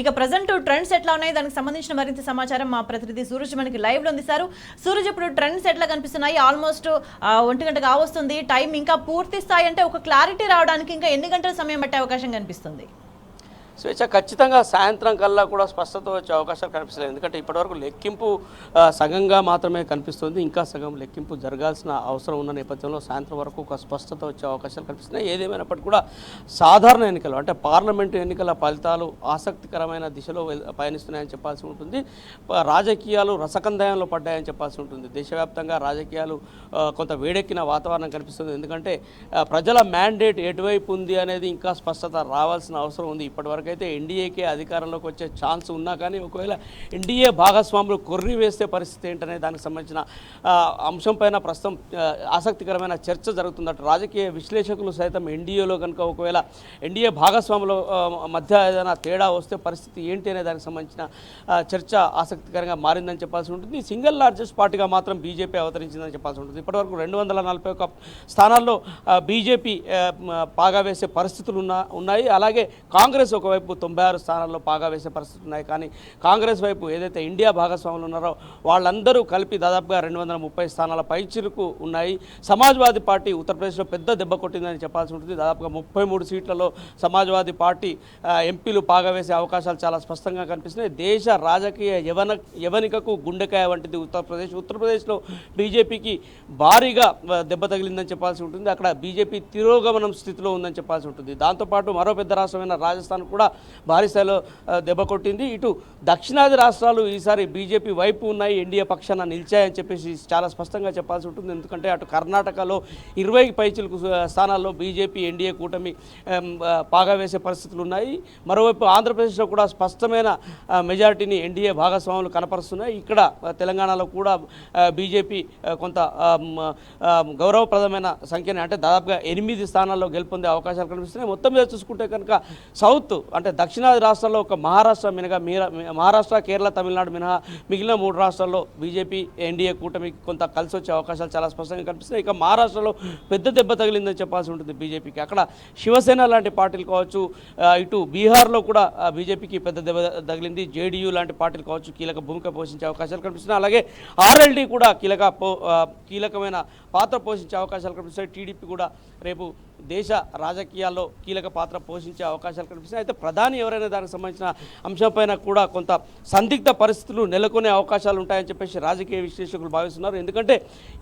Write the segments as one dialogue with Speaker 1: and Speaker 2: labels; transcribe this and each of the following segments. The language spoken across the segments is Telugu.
Speaker 1: ఇక ప్రజెంట్ ట్రెండ్స్ ఎట్లా ఉన్నాయి దానికి సంబంధించిన మరింత సమాచారం మా ప్రతినిధి సూరజ్ మనకి లైవ్ లో అందిస్తారు. సూరజ్, ఇప్పుడు ట్రెండ్స్ ఎట్లా కనిపిస్తున్నాయి? ఆల్మోస్ట్ 1 గంట కావస్తుంది, టైం ఇంకా పూర్తి స్థాయి అంటే ఒక క్లారిటీ రావడానికి ఇంకా ఎన్ని గంటల సమయం పట్టే అవకాశం కనిపిస్తుంది?
Speaker 2: స్వేచ్ఛ ఖచ్చితంగా సాయంత్రం కల్లా కూడా స్పష్టత వచ్చే అవకాశాలు కనిపిస్తలేదు. ఎందుకంటే ఇప్పటివరకు లెక్కింపు సగంగా మాత్రమే కనిపిస్తుంది. ఇంకా సగం లెక్కింపు జరగాల్సిన అవసరం ఉన్న నేపథ్యంలో సాయంత్రం వరకు ఒక స్పష్టత వచ్చే అవకాశాలు కనిపిస్తున్నాయి. ఏదేమైనప్పటికీ కూడా సాధారణ ఎన్నికలు అంటే పార్లమెంటు ఎన్నికల ఫలితాలు ఆసక్తికరమైన దిశలో పయనిస్తున్నాయని చెప్పాల్సి ఉంటుంది. రాజకీయాలు రసకందాయంలో పడ్డాయని చెప్పాల్సి ఉంటుంది. దేశవ్యాప్తంగా రాజకీయాలు కొంత వేడెక్కిన వాతావరణం కనిపిస్తుంది. ఎందుకంటే ప్రజల మ్యాండేట్ ఎటువైపు ఉంది అనేది ఇంకా స్పష్టత రావాల్సిన అవసరం ఉంది. ఇప్పటివరకు అయితే ఎన్డీఏకే అధికారంలోకి వచ్చే ఛాన్స్ ఉన్నా కానీ ఒకవేళ ఎన్డీఏ భాగస్వాములు కొర్రి వేస్తే పరిస్థితి ఏంటనే దానికి సంబంధించిన అంశం పైన ప్రస్తుతం ఆసక్తికరమైన చర్చ జరుగుతుందట. రాజకీయ విశ్లేషకులు సైతం ఎన్డీఏలో కనుక ఒకవేళ ఎన్డీఏ భాగస్వాముల మధ్య ఏదైనా తేడా వస్తే పరిస్థితి ఏంటి అనే దానికి సంబంధించిన చర్చ ఆసక్తికరంగా మారిందని చెప్పాల్సి ఉంటుంది. సింగిల్ లార్జెస్ట్ పార్టీగా మాత్రం బీజేపీ అవతరించిందని చెప్పాల్సి ఉంటుంది. ఇప్పటివరకు 241 స్థానాల్లో బీజేపీ పాగా వేసే పరిస్థితులు ఉన్నాయి. అలాగే కాంగ్రెస్ ఒకవైపు 96 స్థానాల్లో పాగా వేసే పరిస్థితులు ఉన్నాయి. కానీ కాంగ్రెస్ వైపు ఏదైతే ఇండియా భాగస్వాములు ఉన్నారో వాళ్ళందరూ కలిపి దాదాపుగా 230 స్థానాల పైచిలకు ఉన్నాయి. సమాజ్వాదీ పార్టీ ఉత్తరప్రదేశ్లో పెద్ద దెబ్బ కొట్టిందని చెప్పాల్సి ఉంటుంది. దాదాపుగా 33 సీట్లలో సమాజ్వాదీ పార్టీ ఎంపీలు పాగా వేసే అవకాశాలు చాలా స్పష్టంగా కనిపిస్తున్నాయి. దేశ రాజకీయ యవనికకు గుండెకాయ వంటిది ఉత్తరప్రదేశ్లో బీజేపీకి భారీగా దెబ్బ తగిలిందని చెప్పాల్సి ఉంటుంది. అక్కడ బీజేపీ తిరోగమనం స్థితిలో ఉందని చెప్పాల్సి ఉంటుంది. దాంతోపాటు మరో పెద్ద రాష్ట్రమైన రాజస్థాన్ కూడా భారీ స్థాయిలో దెబ్బ కొట్టింది. ఇటు దక్షిణాది రాష్ట్రాలు ఈసారి బీజేపీ వైపు ఉన్నాయి, ఎన్డీఏ పక్షాన నిలిచాయని చెప్పేసి చాలా స్పష్టంగా చెప్పాల్సి ఉంటుంది. ఎందుకంటే అటు కర్ణాటకలో 20 పైచిలకు స్థానాల్లో బీజేపీ ఎన్డీఏ కూటమి పాగా వేసే పరిస్థితులు ఉన్నాయి. మరోవైపు ఆంధ్రప్రదేశ్లో కూడా స్పష్టమైన మెజారిటీని ఎన్డీఏ భాగస్వాములు కనపరుస్తున్నాయి. ఇక్కడ తెలంగాణలో కూడా బీజేపీ కొంత గౌరవప్రదమైన సంఖ్యని అంటే దాదాపుగా 8 స్థానాల్లో గెలుపొందే అవకాశాలు కనిపిస్తున్నాయి. మొత్తం మీద చూసుకుంటే కనుక సౌత్ అంటే దక్షిణాది రాష్ట్రాల్లో ఒక మహారాష్ట్ర, కేరళ, తమిళనాడు మినహా మిగిలిన 3 రాష్ట్రాల్లో బీజేపీ ఎన్డీఏ కూటమికి కొంత కలిసి వచ్చే అవకాశాలు చాలా స్పష్టంగా కనిపిస్తున్నాయి. ఇక మహారాష్ట్రలో పెద్ద దెబ్బ తగిలిందని చెప్పాల్సి ఉంటుంది బీజేపీకి. అక్కడ శివసేన లాంటి పార్టీలు కావచ్చు, ఇటు బీహార్లో కూడా బీజేపీకి పెద్ద దెబ్బ తగిలింది. జేడీయూ లాంటి పార్టీలు కావచ్చు కీలక భూమిక పోషించే అవకాశాలు కనిపిస్తున్నాయి. అలాగే ఆర్ఎల్డీ కూడా కీలకమైన పాత్ర పోషించే అవకాశాలు కనిపిస్తాయి. టీడీపీ కూడా రేపు దేశ రాజకీయాల్లో కీలక పాత్ర పోషించే అవకాశాలు కనిపిస్తున్నాయి. అయితే ప్రధాని ఎవరైనా దానికి సంబంధించిన అంశంపైన కూడా కొంత సందిగ్ధ పరిస్థితులు నెలకొనే అవకాశాలు ఉంటాయని చెప్పేసి రాజకీయ విశ్లేషకులు భావిస్తున్నారు. ఎందుకంటే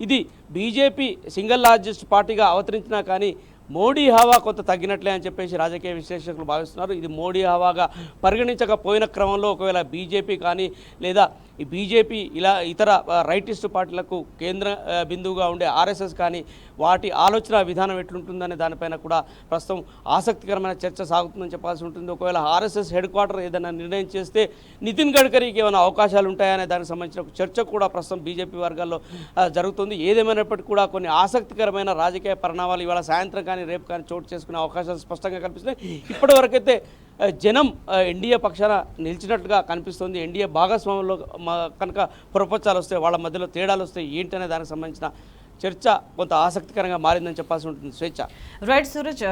Speaker 2: ఇది బీజేపీ సింగిల్ లార్జెస్ట్ పార్టీగా అవతరించినా కానీ మోడీ హవా కొంత తగ్గినట్లే అని చెప్పేసి రాజకీయ విశ్లేషకులు భావిస్తున్నారు. ఇది మోడీ హవాగా పరిగణించకపోయిన క్రమంలో ఒకవేళ బీజేపీ కానీ లేదా ఈ బీజేపీ ఇలా ఇతర రైటిస్ట్ పార్టీలకు కేంద్ర బిందువుగా ఉండే ఆర్ఎస్ఎస్ కానీ వాటి ఆలోచన విధానం ఎట్లుంటుందనే దానిపైన కూడా ప్రస్తుతం ఆసక్తికరమైన చర్చ సాగుతుందని చెప్పాల్సి ఉంటుంది. ఒకవేళ ఆర్ఎస్ఎస్ హెడ్ క్వార్టర్ ఏదైనా నిర్ణయం చేస్తే నితిన్ గడ్కరీకి ఏమైనా అవకాశాలు ఉంటాయనే దానికి సంబంధించిన చర్చ కూడా ప్రస్తుతం బీజేపీ వర్గాల్లో జరుగుతుంది. ఏదేమైనప్పటికీ కూడా కొన్ని ఆసక్తికరమైన రాజకీయ పరిణామాలు ఇవాళ సాయంత్రం కానీ రేపు కానీ చోటు చేసుకునే అవకాశాలు స్పష్టంగా కనిపిస్తున్నాయి. ఇప్పటివరకైతే జనం ఎన్డీఏ పక్షాన నిలిచినట్టుగా కనిపిస్తుంది. ఎన్డీఏ భాగస్వామ్యంలో కనుక పొరపచ్చాలు వస్తే వాళ్ళ మధ్యలో తేడాలు వస్తే ఏంటనే దానికి సంబంధించిన చర్చ కొంత ఆసక్తికరంగా మారిందని చెప్పాల్సి ఉంటుంది. స్వేచ్ఛ.
Speaker 1: రైట్ సూరజ్.